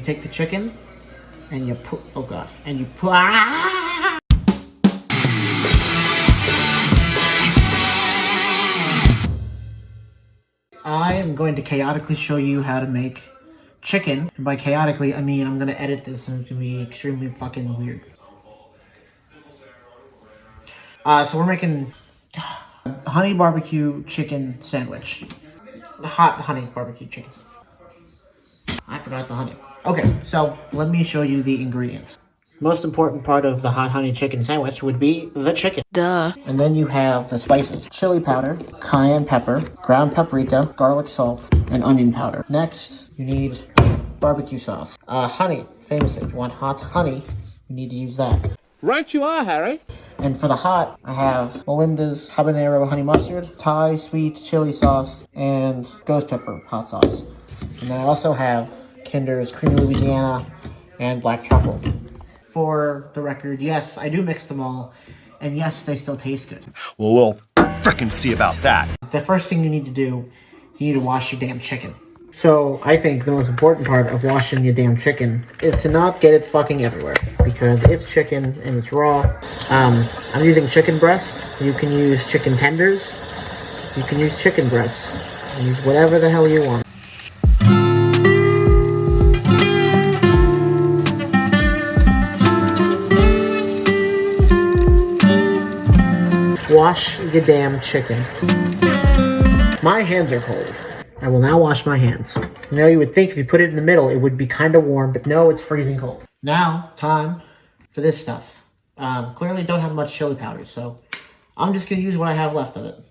You take the chicken and you put, oh god, and you put, I am going to chaotically show you how to make chicken. And by chaotically, I mean I'm going to edit this and it's going to be extremely fucking weird. So we're making honey barbecue chicken sandwich. Hot honey barbecue chicken. I forgot the honey. Okay, so let me show you the ingredients. Most important part of the hot honey chicken sandwich would be the chicken. Duh. And then you have the spices. Chili powder, cayenne pepper, ground paprika, garlic salt, and onion powder. Next, you need barbecue sauce. Honey, famously, if you want hot honey, you need to use that. Right you are, Harry. And for the hot, I have Melinda's habanero honey mustard, Thai sweet chili sauce, and ghost pepper hot sauce. And then I also have Kinder's creamy Louisiana and black truffle. For the record, yes, I do mix them all, and yes, they still taste good. Well, we'll frickin' see about that. The first thing you need to do, you need to wash your damn chicken. So I think the most important part of washing your damn chicken is to not get it fucking everywhere, because it's chicken and it's raw. I'm using chicken breast. You can use chicken tenders. You can use chicken breasts. Use whatever the hell you want. Wash your damn chicken. My hands are cold. I will now wash my hands. You know, you would think if you put it in the middle, it would be kind of warm, but no, it's freezing cold. Now, time for this stuff. Clearly don't have much chili powder, so I'm just gonna use what I have left of it.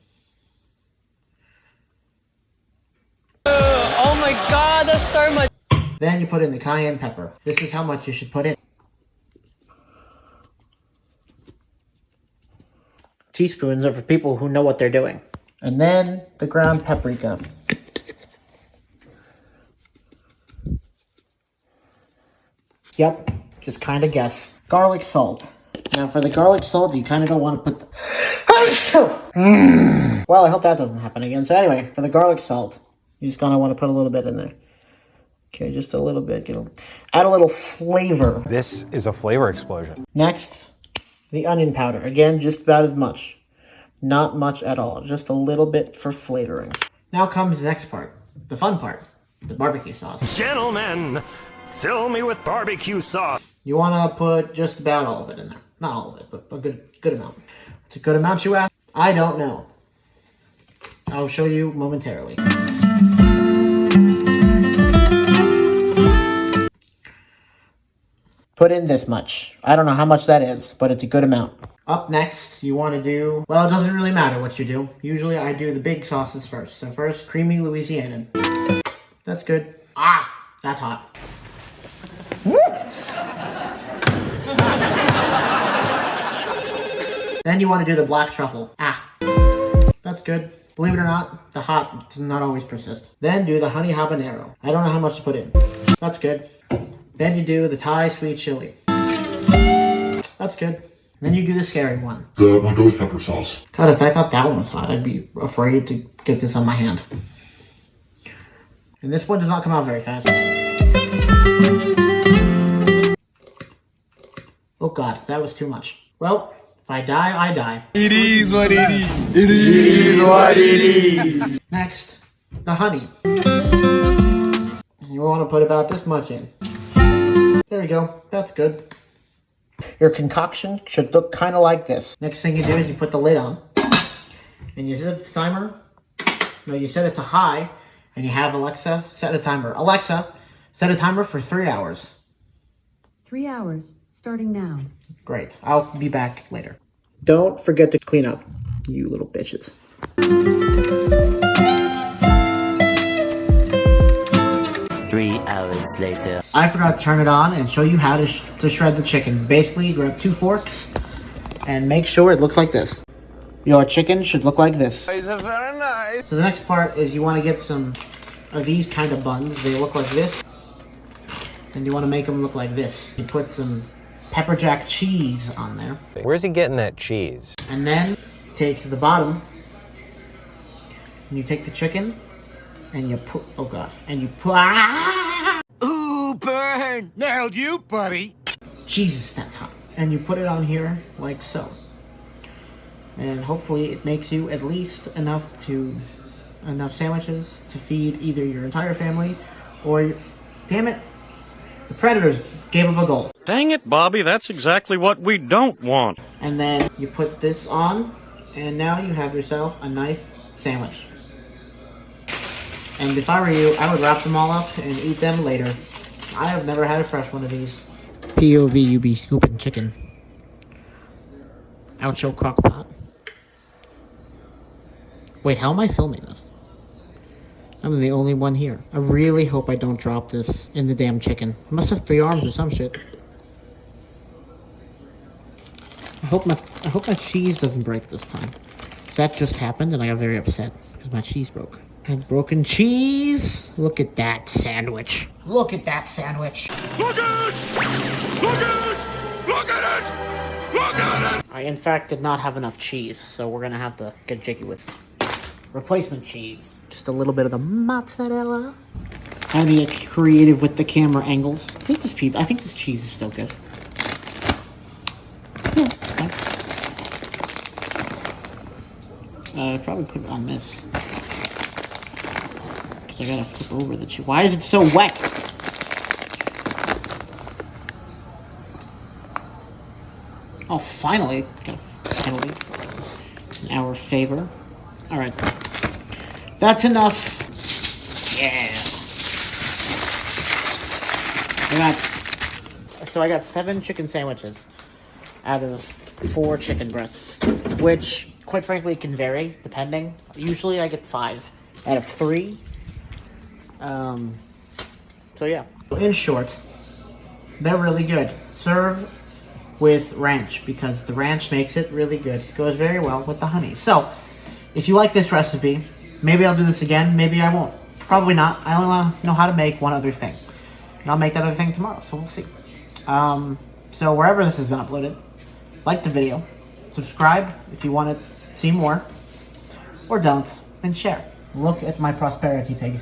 Oh my god, there's so much. Then you put in the cayenne pepper. This is how much you should put in. Teaspoons are for people who know what they're doing. And then the ground paprika. Yep, just kind of guess. Garlic salt. Now for the garlic salt, you kind of don't want to put the... Well, I hope that doesn't happen again. So anyway, for the garlic salt, you just kind of want to put a little bit in there. Okay, just a little bit. Add a little flavor. This is a flavor explosion. Next, the onion powder. Again, just about as much. Not much at all. Just a little bit for flavoring. Now comes the next part. The fun part. The barbecue sauce. Gentlemen, fill me with barbecue sauce. You want to put just about all of it in there. Not all of it, but a good amount. It's a good amount, you ask? I don't know. I'll show you momentarily. Put in this much. I don't know how much that is, but it's a good amount. Up next, you want to do... Well, it doesn't really matter what you do. Usually I do the big sauces first. So first, creamy Louisiana. That's good. Ah, that's hot. Then you want to do the black truffle. Ah, that's good. Believe it or not, the hot does not always persist. Then do the honey habanero. I don't know how much to put in. That's good. Then you do the Thai sweet chili. That's good. Then you do the scary one. My ghost pepper sauce. God, if I thought that one was hot, I'd be afraid to get this on my hand. And this one does not come out very fast. Oh god, that was too much. Well, if I die, I die. It is what it is. It is what it is. Next, the honey. You want to put about this much in. There we go. That's good. Your concoction should look kind of like this. Next thing you do is you put the lid on. And you set the timer. No, you set it to high. And you have Alexa set a timer. Alexa, set a timer for 3 hours. 3 hours, starting now. Great. I'll be back later. Don't forget to clean up, you little bitches. 3 hours later. I forgot to turn it on and show you how to shred the chicken. Basically, you grab 2 forks and make sure it looks like this. Your chicken should look like this. It's very nice. So the next part is you want to get some of these kind of buns. They look like this. And you want to make them look like this. You put some pepper jack cheese on there. Where's he getting that cheese? And then take the bottom and you take the chicken and you put, oh god, and you put, Ooh, burn! Nailed you, buddy. Jesus, that's hot. And you put it on here like so. And hopefully it makes you at least enough sandwiches to feed either your entire family or, damn it, the Predators gave up a goal. Dang it, Bobby, that's exactly what we don't want. And then you put this on, and now you have yourself a nice sandwich. And if I were you, I would wrap them all up and eat them later. I have never had a fresh one of these. POV, you be scooping chicken. Out your crock pot. Wait, how am I filming this? I'm the only one here. I really hope I don't drop this in the damn chicken. It must have 3 arms or some shit. I hope my cheese doesn't break this time. Because that just happened and I got very upset because my cheese broke. And broken cheese. Look at that sandwich. Look at that sandwich. Look at it! Look at it! Look at it! Look at it! I, in fact, did not have enough cheese, so we're gonna have to get jiggy with replacement cheese. Just a little bit of the mozzarella. I'm gonna get creative with the camera angles. I think this cheese is still good. Yeah, it's fine. I probably put it on this. Because I gotta flip over the cheese. Why is it so wet? Oh, finally. Got a penalty in our favor. Alright. That's enough. Yeah. I got 7 chicken sandwiches out of 4 chicken breasts, which, quite frankly, can vary, depending. Usually I get 5 out of 3. So yeah. In short, they're really good. Serve with ranch, because the ranch makes it really good. It goes very well with the honey. So, if you like this recipe, maybe I'll do this again, maybe I won't. Probably not. I only know how to make one other thing. And I'll make that other thing tomorrow, so we'll see. So wherever this has been uploaded, like the video, subscribe if you want to see more, or don't, and share. Look at my prosperity pig.